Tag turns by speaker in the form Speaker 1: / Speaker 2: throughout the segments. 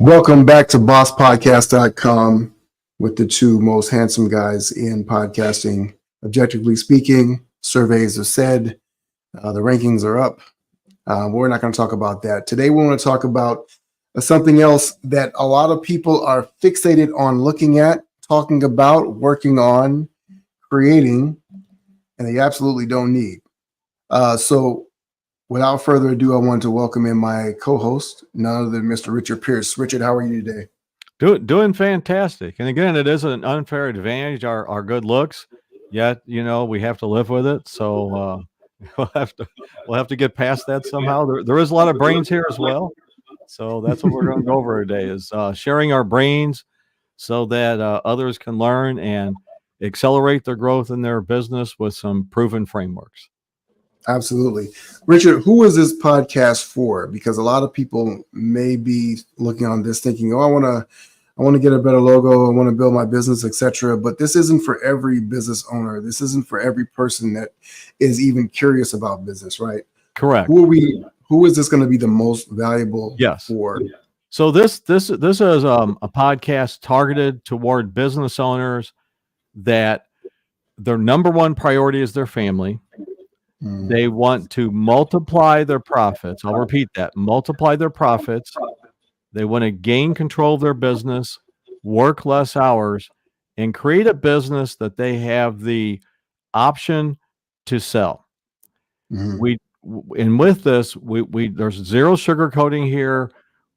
Speaker 1: Welcome back to bosspodcast.com with the two most handsome guys in podcasting. Objectively speaking, surveys have said the rankings are up. We're not going to talk about that. Today, we want to talk about something else that a lot of people are fixated on looking at, talking about, working on, creating, and they absolutely don't need. So without further ado, I want to welcome in my co-host, none other than Mr. Richard Pierce. Richard, how are you today?
Speaker 2: Doing fantastic. And again, it is an unfair advantage, our good looks. Yet, we have to live with it. So we'll have to get past that somehow. There is a lot of brains here as well. So that's what we're going to go over today is sharing our brains so that others can learn and accelerate their growth in their business with some proven frameworks.
Speaker 1: Absolutely. Richard, who is this podcast for? Because a lot of people may be looking on this thinking, I want to get a better logo, I want to build my business, etc. But this isn't for every business owner. This isn't for every person that is even curious about business, right?
Speaker 2: Correct.
Speaker 1: Who is this going to be the most valuable for?
Speaker 2: So this is a podcast targeted toward business owners that their number one priority is their family. They want to multiply their profits. I'll repeat that. Multiply their profits. They want to gain control of their business, work less hours, and create a business that they have the option to sell. And with this, there's zero sugarcoating here.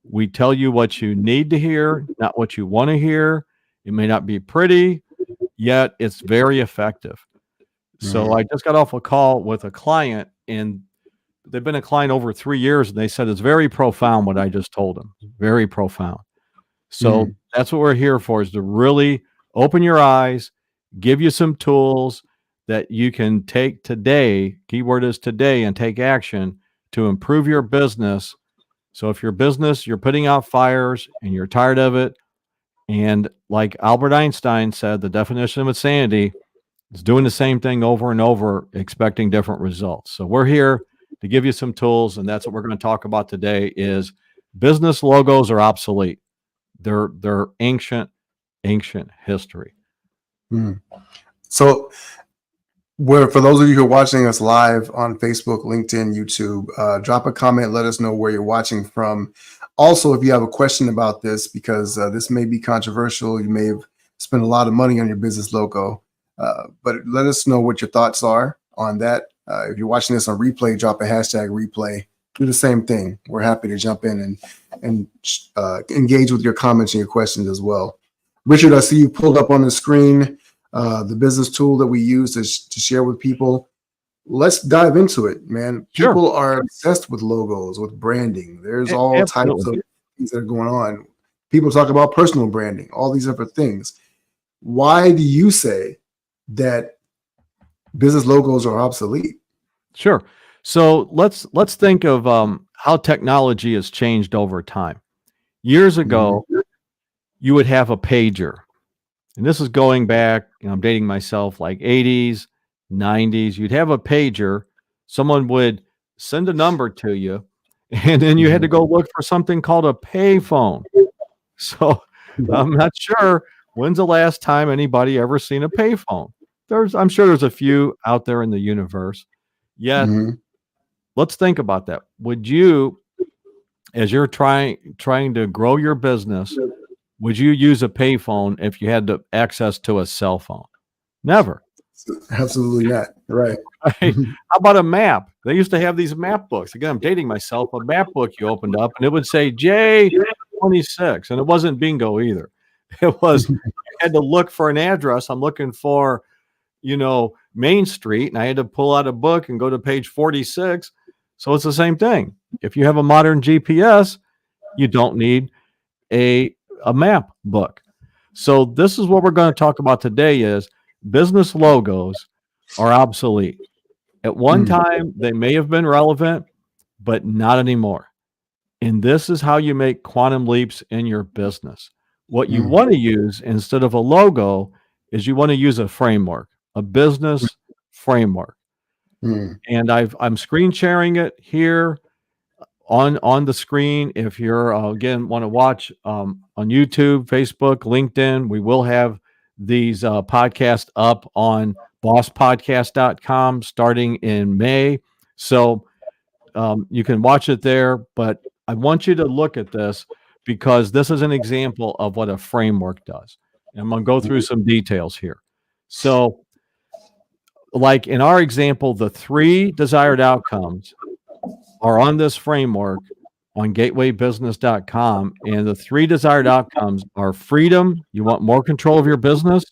Speaker 2: We tell you what you need to hear, not what you want to hear. It may not be pretty, yet it's very effective. So I just got off a call with a client, and they've been a client over 3 years, and they said it's very profound what I just told them. Very profound. So that's what we're here for, is to really open your eyes, give you some tools that you can take today, keyword is today, and take action to improve your business. So if your business, you're putting out fires and you're tired of it, and like Albert Einstein said, the definition of insanity is doing the same thing over and over, expecting different results. So we're here to give you some tools, and that's what we're going to talk about today is business logos are obsolete. They're ancient history.
Speaker 1: So for those of you who are watching us live on Facebook, LinkedIn, YouTube, drop a comment, let us know where you're watching from. Also, if you have a question about this, because this may be controversial, you may have spent a lot of money on your business logo, but let us know what your thoughts are on that. If you're watching this on replay, drop a hashtag replay. Do the same thing. We're happy to jump in and engage with your comments and your questions as well. Richard, I see you pulled up on the screen the business tool that we use to share with people. Let's dive into it, man.
Speaker 2: Sure.
Speaker 1: People are obsessed with logos, with branding. There's all types of things that are going on. People talk about personal branding, all these different things. Why do you say that business logos are obsolete?
Speaker 2: Sure. So let's think of how technology has changed over time. Years ago, you would have a pager. And this is going back, I'm dating myself, like 80s, 90s. You'd have a pager. Someone would send a number to you, and then you had to go look for something called a payphone. So I'm not sure when's the last time anybody ever seen a payphone. I'm sure there's a few out there in the universe. Yet, let's think about that. Would you, as you're trying to grow your business, would you use a payphone if you had access to a cell phone? Never.
Speaker 1: Absolutely not. Right.
Speaker 2: How about a map? They used to have these map books. Again, I'm dating myself. A map book you opened up, and it would say J26, and it wasn't bingo either. It was, you had to look for an address. I'm looking for, Main Street, and I had to pull out a book and go to page 46. So it's the same thing. If you have a modern GPS, you don't need a map book. So this is what we're going to talk about today is business logos are obsolete. At one time, they may have been relevant, but not anymore. And this is how you make quantum leaps in your business. What you want to use instead of a logo is you want to use a framework, a business framework. And I'm screen sharing it here. on the screen, if you're again want to watch on YouTube, Facebook, LinkedIn, we will have these podcasts up on bosspodcast.com starting in May. So you can watch it there, but I want you to look at this because this is an example of what a framework does. And I'm going to go through some details here. So, like in our example, the 3 desired outcomes are on this framework on gatewaybusiness.com. And the 3 desired outcomes are freedom. You want more control of your business,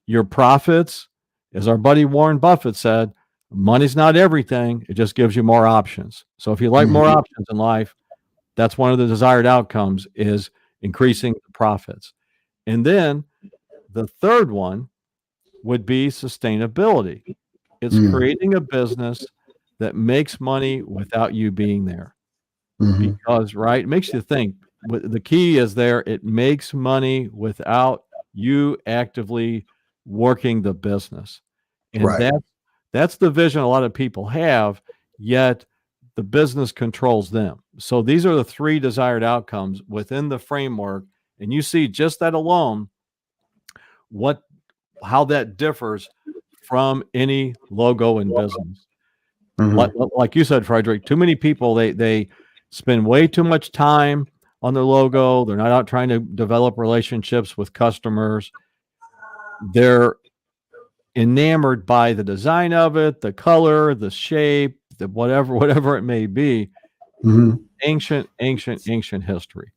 Speaker 2: your profits. As our buddy Warren Buffett said, money's not everything. It just gives you more options. So if you like more options in life, that's one of the desired outcomes is increasing the profits. And then the third one would be sustainability. It's creating a business that makes money without you being there. Because, right, it makes you think. The key is there, it makes money without you actively working the business. And
Speaker 1: Right.
Speaker 2: that's the vision a lot of people have, yet the business controls them. So these are the 3 desired outcomes within the framework. And you see just that alone, how that differs from any logo in business. Like you said, Fredrick, too many people, they spend way too much time on their logo. They're not out trying to develop relationships with customers. They're enamored by the design of it, the color, the shape, the whatever it may be. Ancient history.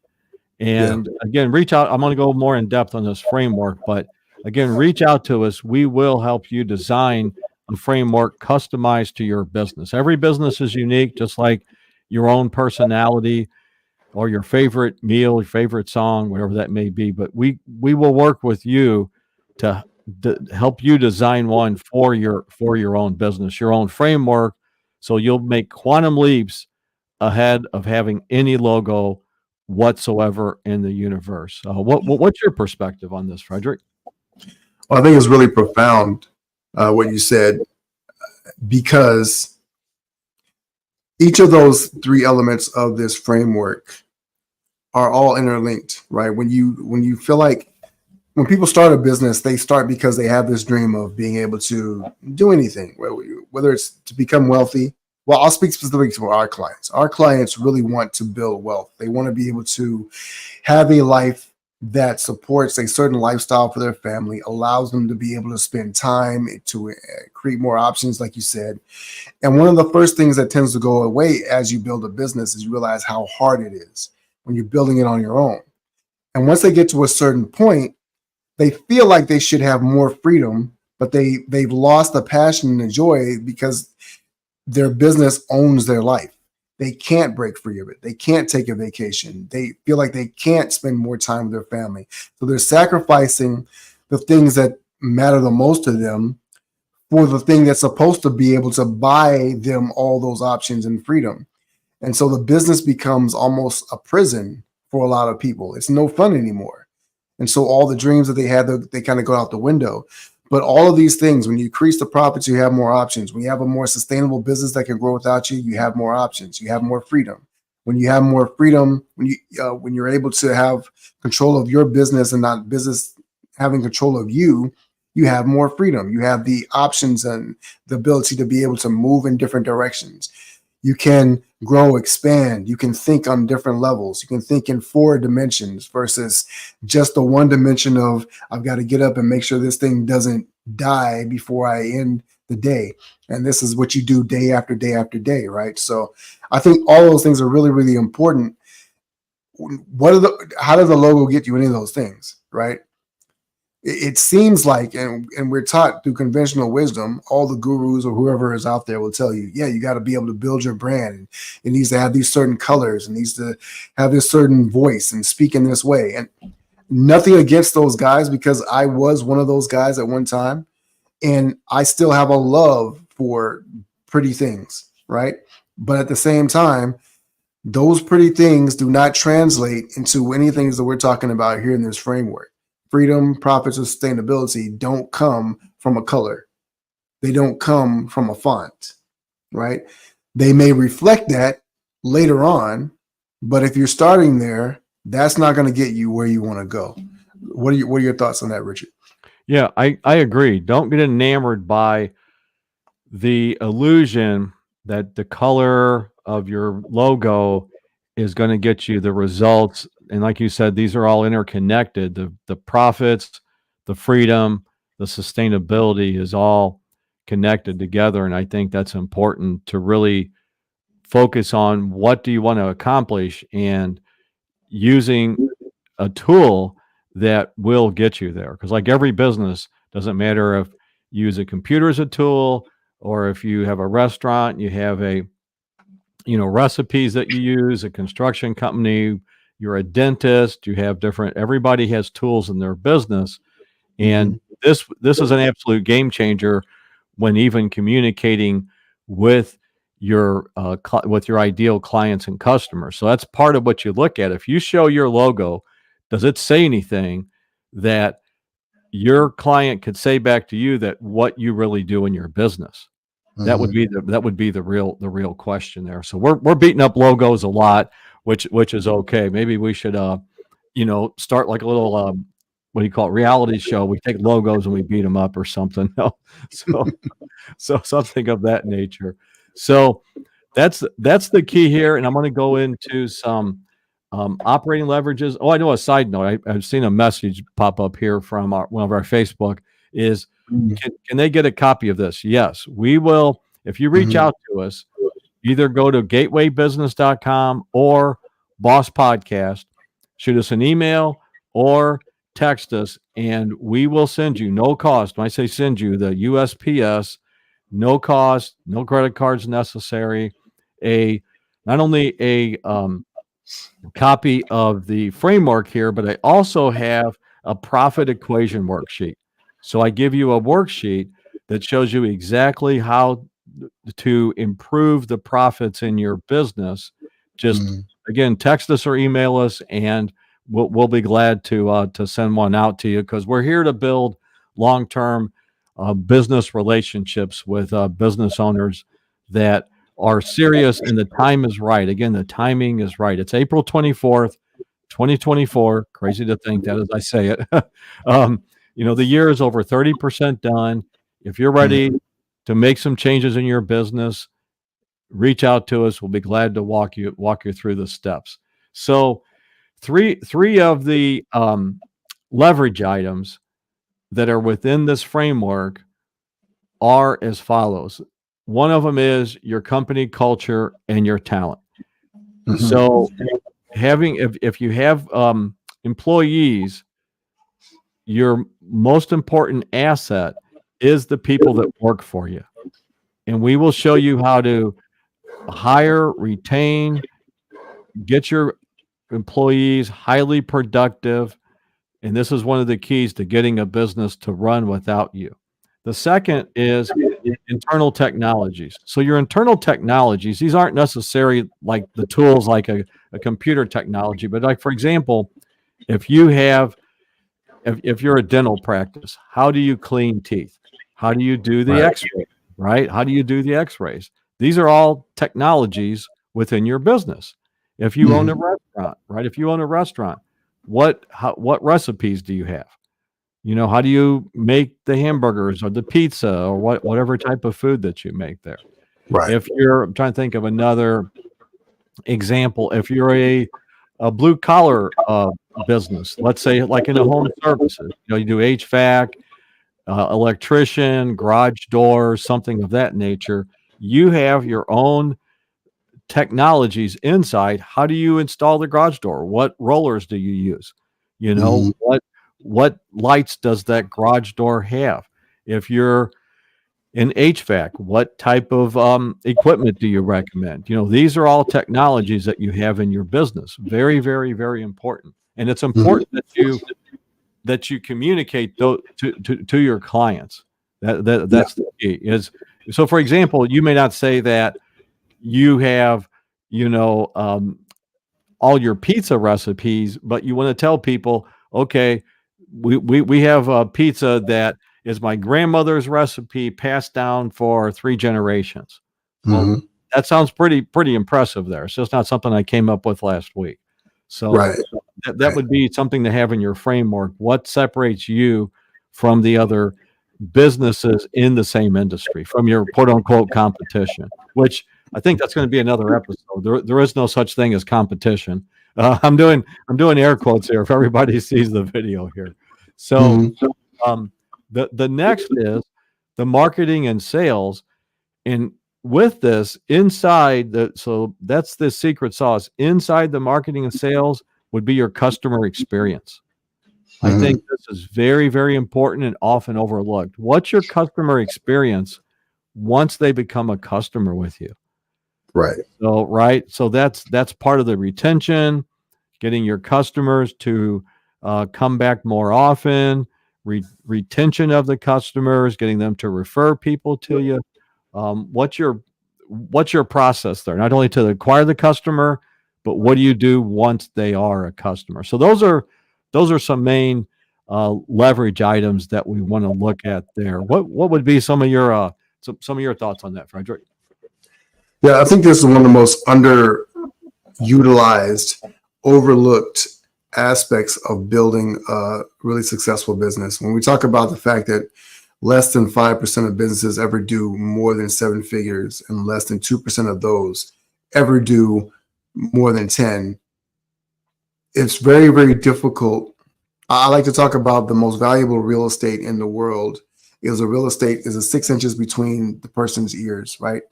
Speaker 2: And again, reach out. I'm going to go more in depth on this framework, but again, reach out to us. We will help you design a framework customized to your business. Every business is unique, just like your own personality or your favorite meal, your favorite song, whatever that may be. But we will work with you to help you design one for your own business, your own framework, so you'll make quantum leaps ahead of having any logo whatsoever in the universe. What's your perspective on this, Fredrick?
Speaker 1: Well, I think it's really profound what you said, because each of those 3 elements of this framework are all interlinked, right? When you feel like when people start a business, they start because they have this dream of being able to do anything, whether it's to become wealthy. Well, I'll speak specifically to our clients. Our clients really want to build wealth. They want to be able to have a life that supports a certain lifestyle for their family, allows them to be able to spend time to create more options, like you said. And one of the first things that tends to go away as you build a business is you realize how hard it is when you're building it on your own. And once they get to a certain point, they feel like they should have more freedom, but they've lost the passion and the joy because their business owns their life. They can't break free of it. They can't take a vacation. They feel like they can't spend more time with their family. So they're sacrificing the things that matter the most to them for the thing that's supposed to be able to buy them all those options and freedom. And so the business becomes almost a prison for a lot of people. It's no fun anymore. And so all the dreams that they had, they kind of go out the window. But all of these things, when you increase the profits, you have more options. When you have a more sustainable business that can grow without you, you have more options. You have more freedom. When you have more freedom, when you're able to have control of your business and not business having control of you, you have more freedom. You have the options and the ability to be able to move in different directions. You can grow, expand. You can think on different levels. You can think in 4 dimensions versus just the 1 dimension of I've got to get up and make sure this thing doesn't die before I end the day. And this is what you do day after day after day, right? So I think all those things are really, really important. How does the logo get you any of those things, right? It seems like, and we're taught through conventional wisdom, all the gurus or whoever is out there will tell you, yeah, you got to be able to build your brand. And it needs to have these certain colors and needs to have this certain voice and speak in this way. And nothing against those guys, because I was one of those guys at one time. And I still have a love for pretty things, right? But at the same time, those pretty things do not translate into anything that we're talking about here in this framework. Freedom, profits, and sustainability don't come from a color. They don't come from a font, right? They may reflect that, later on. But if you're starting there, that's not going to get you where you want to go. What are your thoughts on that, Richard?
Speaker 2: Yeah, I agree. Don't get enamored by the illusion that the color of your logo is going to get you the results. And like you said, these are all interconnected. The profits, the freedom, the sustainability is all connected together. And I think that's important to really focus on what do you want to accomplish and using a tool that will get you there. Because like every business, doesn't matter if you use a computer as a tool or if you have a restaurant, you have a recipes that you use, a construction company, you're a dentist, you have different. Everybody has tools in their business, and this is an absolute game changer when even communicating with with your ideal clients and customers. So that's part of what you look at. If you show your logo, does it say anything that your client could say back to you that what you really do in your business? That would be the real question there. So we're beating up logos a lot, which is okay. Maybe we should start like a little what do you call it, reality show. We take logos and we beat them up or something. So so something of that nature. So that's the key here, and I'm going to go into some operating leverages. Oh, I know a side note. I've seen a message pop up here from one of our Facebook is, can they get a copy of this? Yes, we will. If you reach out to us, either go to gatewaybusiness.com or Boss Podcast, shoot us an email or text us, and we will send you, no cost. When I say send you, the USPS, no cost, no credit cards necessary, not only a copy of the framework here, but I also have a profit equation worksheet. So I give you a worksheet that shows you exactly how to improve the profits in your business. Just again, text us or email us, and we'll be glad to send one out to you, because we're here to build long-term business relationships with business owners that are serious, and the time is right. Again, the timing is right. It's April 24th, 2024. Crazy to think that as I say it. The year is over 30% done. If you're ready to make some changes in your business, reach out to us. We'll be glad to walk you through the steps. So three of the leverage items that are within this framework are as follows. One of them is your company culture and your talent. So if you have employees, your most important asset is the people that work for you. And we will show you how to hire, retain, get your employees highly productive. And this is one of the keys to getting a business to run without you. The second is internal technologies. So your internal technologies, these aren't necessarily like the tools like a computer technology, but like, for example, if you're a dental practice, how do you clean teeth? How do you do the x-ray, right? How do you do the x-rays? These are all technologies within your business. If you own a restaurant, right? If you own a restaurant, what recipes do you have? How do you make the hamburgers or the pizza or whatever type of food that you make there?
Speaker 1: Right.
Speaker 2: I'm trying to think of another example. If you're a blue collar business, let's say like in a home services, you do HVAC, electrician, garage doors, something of that nature. You have your own technologies inside. How do you install the garage door? What rollers do you use? What lights does that garage door have? If you're in HVAC, what type of equipment do you recommend? These are all technologies that you have in your business. Very, very, very important. And it's important that you communicate to your clients. That's the key. So, for example, you may not say that you have, all your pizza recipes, but you want to tell people, okay, we have a pizza that is my grandmother's recipe passed down for 3 generations. Well, that sounds pretty impressive there. It's just not something I came up with last week. So
Speaker 1: Right.
Speaker 2: that would be something to have in your framework. What separates you from the other businesses in the same industry, from your quote unquote competition, which I think that's going to be another episode. There is no such thing as competition. I'm doing air quotes here if everybody sees the video here. So
Speaker 1: Hmm.
Speaker 2: the next is the marketing and sales. And with this inside so that's the secret sauce. Inside the marketing and sales would be your customer experience. I
Speaker 1: Hmm.
Speaker 2: think this is very, very important and often overlooked. What's your customer experience once they become a customer with you?
Speaker 1: Right.
Speaker 2: So, right. So that's part of the retention, getting your customers to come back more often, retention of the customers, getting them to refer people to you. What's your process there? Not only to acquire the customer, but what do you do once they are a customer? So those are some main leverage items that we want to look at there. What would be some of your thoughts on that, Fredrick?
Speaker 1: Yeah, I think this is one of the most underutilized, overlooked aspects of building a really successful business. When we talk about the fact that less than 5% of businesses ever do more than 7 figures, and less than 2% of those ever do more than 10, it's very, very difficult. I like to talk about the most valuable real estate in the world is a real estate is a 6 inches between the person's ears, right?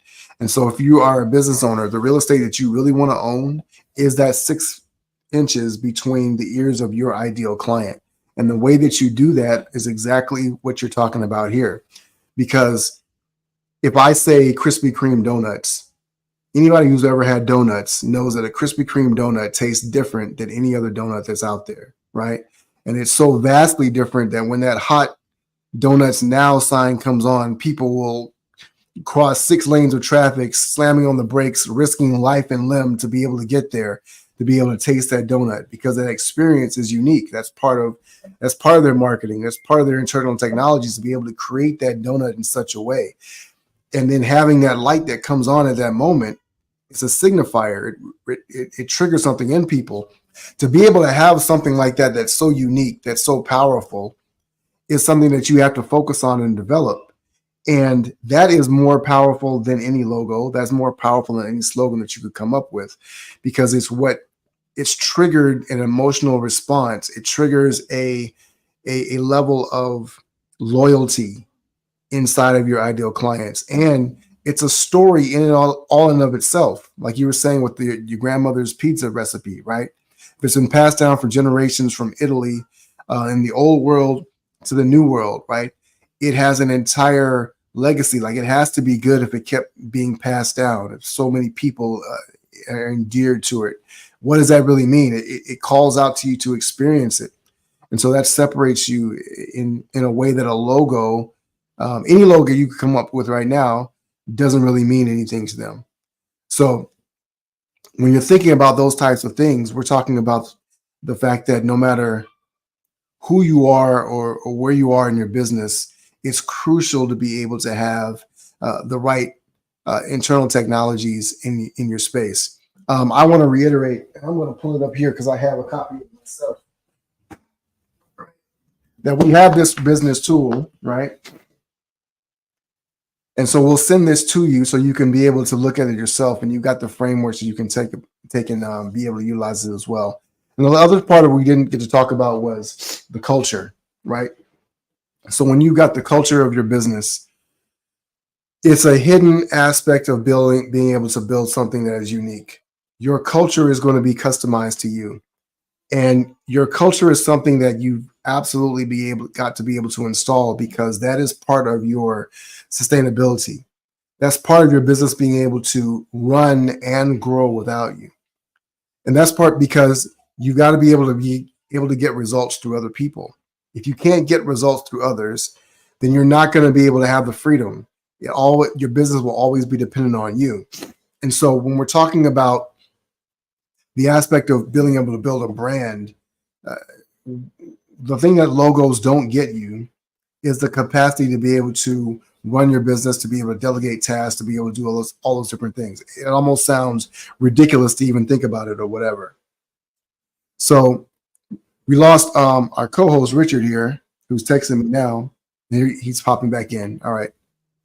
Speaker 1: And so if you are a business owner, the real estate that you really want to own is that 6 inches between the ears of your ideal client. And the way that you do that is exactly what you're talking about here. Because if I say Krispy Kreme donuts, anybody who's ever had donuts knows that a Krispy Kreme donut tastes different than any other donut that's out there, right? And it's so vastly different that when that hot donuts now sign comes on, people will cross 6 lanes of traffic, slamming on the brakes, risking life and limb to be able to get there, to be able to taste that donut, because that experience is unique. That's part of their marketing. That's part of their internal technologies to be able to create that donut in such a way. And then having that light that comes on at that moment, it's a signifier. It triggers something in people. To be able to have something like that that's so unique, that's so powerful, is something that you have to focus on and develop. And that is more powerful than any logo. That's more powerful than any slogan that you could come up with, because it's triggered an emotional response. It triggers a level of loyalty inside of your ideal clients. And it's a story in and all in of itself. Like you were saying with your grandmother's pizza recipe, right? If it's been passed down for generations from Italy in the old world to the new world, right? It has an entire legacy. Like, it has to be good if it kept being passed down. If so many people are endeared to it, what does that really mean? It calls out to you to experience it. And so that separates you in a way that a logo, any logo you could come up with right now, doesn't really mean anything to them. So when you're thinking about those types of things, we're talking about the fact that no matter who you are or where you are in your business, it's crucial to be able to have the right internal technologies in your space. I want to reiterate, and I'm going to pull it up here because I have a copy of it myself, that we have this business tool, right? And so we'll send this to you so you can be able to look at it yourself, and you've got the framework so you can take and be able to utilize it as well. And the other part of we didn't get to talk about was the culture, right? So when you got the culture of your business, it's a hidden aspect of being able to build something that is unique. Your culture is going to be customized to you. And your culture is something that you've absolutely got to be able to install, because that is part of your sustainability. That's part of your business being able to run and grow without you. And that's part because you got to be able to get results through other people. If you can't get results through others, then you're not going to be able to have the freedom. Your business will always be dependent on you. And so when we're talking about the aspect of being able to build a brand, the thing that logos don't get you is the capacity to be able to run your business, to be able to delegate tasks, to be able to do all those different things. It almost sounds ridiculous to even think about it or whatever. So we lost our co-host Richard here, who's texting me now. He's popping back in. All right,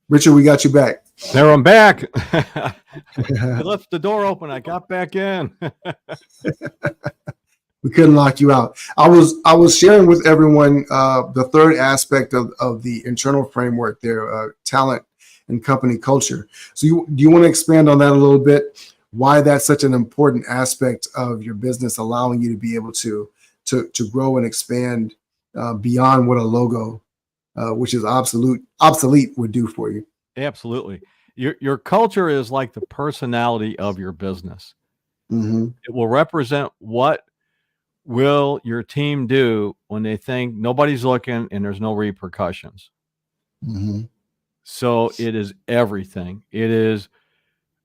Speaker 1: Richard, we got you back.
Speaker 2: There, I'm back. I left the door open. I got back in.
Speaker 1: We couldn't lock you out. I was sharing with everyone the third aspect of the internal framework there, talent and company culture. So do you want to expand on that a little bit? Why that's such an important aspect of your business, allowing you to be able to grow and expand beyond what a logo, which is obsolete, would do for you.
Speaker 2: Absolutely. Your culture is like the personality of your business.
Speaker 1: Mm-hmm.
Speaker 2: It will represent what will your team do when they think nobody's looking and there's no repercussions.
Speaker 1: Mm-hmm.
Speaker 2: So it is everything. It is,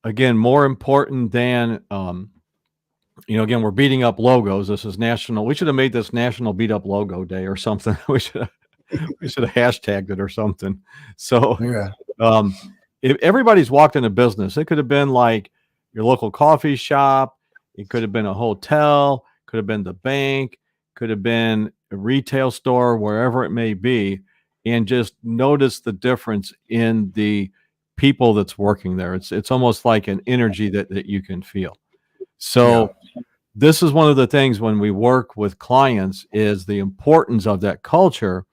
Speaker 2: again, more important than, again, we're beating up logos. This is national. We should have made this National Beat Up Logo Day or something. We should have hashtagged it or something. So,
Speaker 1: Yeah.
Speaker 2: If everybody's walked in a business, it could have been like your local coffee shop. It could have been a hotel, could have been the bank, could have been a retail store, wherever it may be, and just notice the difference in the people that's working there. It's almost like an energy that you can feel. So this is one of the things when we work with clients is the importance of that culture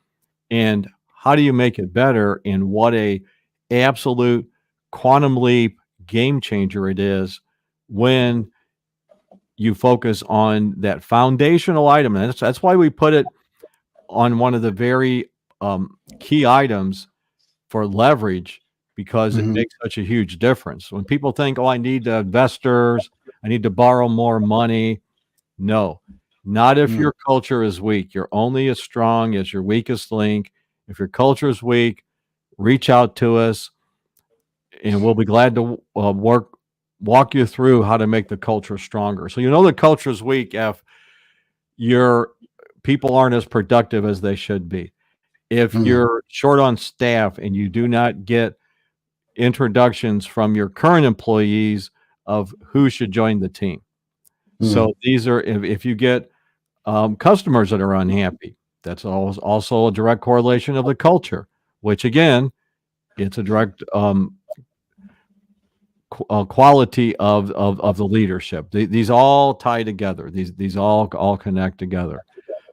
Speaker 2: and how do you make it better, and what a absolute quantum leap game changer it is when you focus on that foundational item. And that's why we put it on one of the very key items for leverage, because it
Speaker 1: Mm-hmm.
Speaker 2: makes such a huge difference. When people think, oh, I need investors, I need to borrow more money. No, not if your culture is weak. You're only as strong as your weakest link. If your culture is weak, reach out to us and we'll be glad to walk you through how to make the culture stronger. So the culture is weak if your people aren't as productive as they should be. If you're short on staff and you do not get introductions from your current employees of who should join the team. So these are, if you get customers that are unhappy, that's also a direct correlation of the culture, which again, it's a direct quality of the leadership. These all tie together. These all connect together.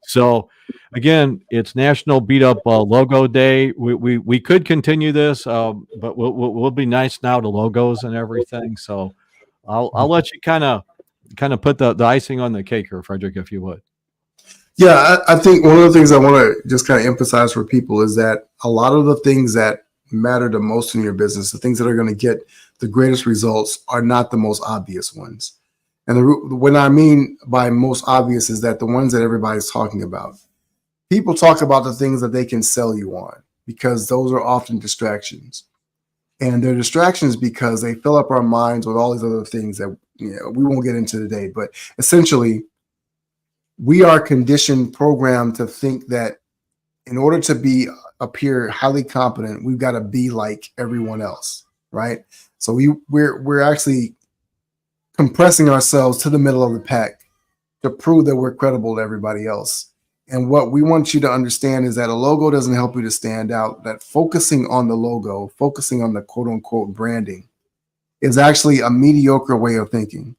Speaker 2: So again, it's National Beat Up Logo Day. We could continue this, but we'll be nice now to logos and everything. So I'll let you kind of put the icing on the cake here, Fredrick, if you would.
Speaker 1: Yeah, I think one of the things I want to just kind of emphasize for people is that a lot of the things that matter the most in your business, the things that are going to get the greatest results, are not the most obvious ones. And what I mean by most obvious is that the ones that everybody's talking about. People talk about the things that they can sell you on, because those are often distractions. And they're distractions because they fill up our minds with all these other things that we won't get into today. But essentially, we are conditioned, programmed to think that in order to appear highly competent, we've got to be like everyone else, right? So we're actually compressing ourselves to the middle of the pack to prove that we're credible to everybody else. And what we want you to understand is that a logo doesn't help you to stand out. That focusing on the logo, focusing on the quote unquote branding, is actually a mediocre way of thinking.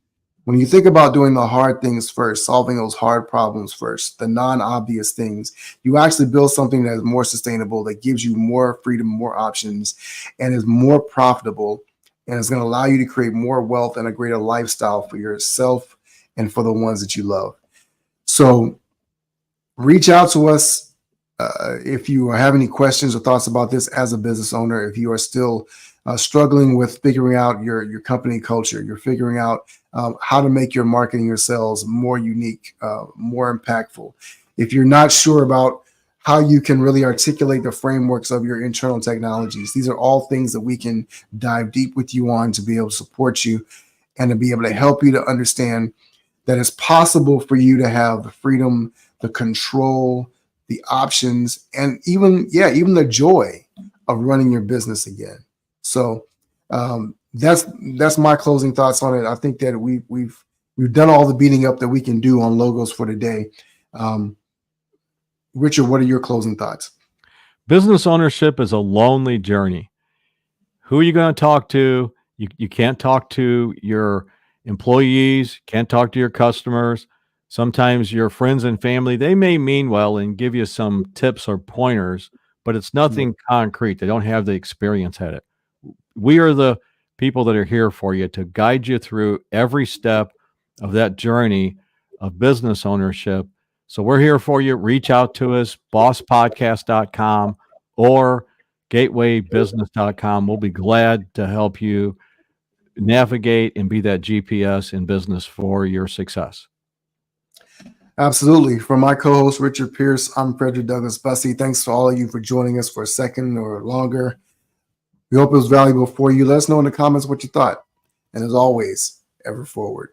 Speaker 1: When you think about doing the hard things first, solving those hard problems first, the non-obvious things, you actually build something that is more sustainable, that gives you more freedom, more options, and is more profitable, and is going to allow you to create more wealth and a greater lifestyle for yourself and for the ones that you love. So reach out to us if you have any questions or thoughts about this as a business owner. If you are still struggling with figuring out your company culture, you're figuring out how to make your marketing, your sales more unique, more impactful. If you're not sure about how you can really articulate the frameworks of your internal technologies, these are all things that we can dive deep with you on to be able to support you and to be able to help you to understand that it's possible for you to have the freedom, the control, the options, and even the joy of running your business again. So that's my closing thoughts on it. I think that we've done all the beating up that we can do on logos for today. Richard, what are your closing thoughts?
Speaker 2: Business ownership is a lonely journey. Who are you going to talk to? You can't talk to your employees, can't talk to your customers. Sometimes your friends and family, they may mean well and give you some tips or pointers, but it's nothing concrete. They don't have the experience at it. We are the people that are here for you to guide you through every step of that journey of business ownership. So we're here for you. Reach out to us, bosspodcast.com or gatewaybusiness.com. We'll be glad to help you navigate and be that GPS in business for your success.
Speaker 1: Absolutely. For my co-host, Richard Pierce, I'm Fredrick Douglass Bussey. Thanks to all of you for joining us for a second or longer. We hope it was valuable for you. Let us know in the comments what you thought. And as always, ever forward.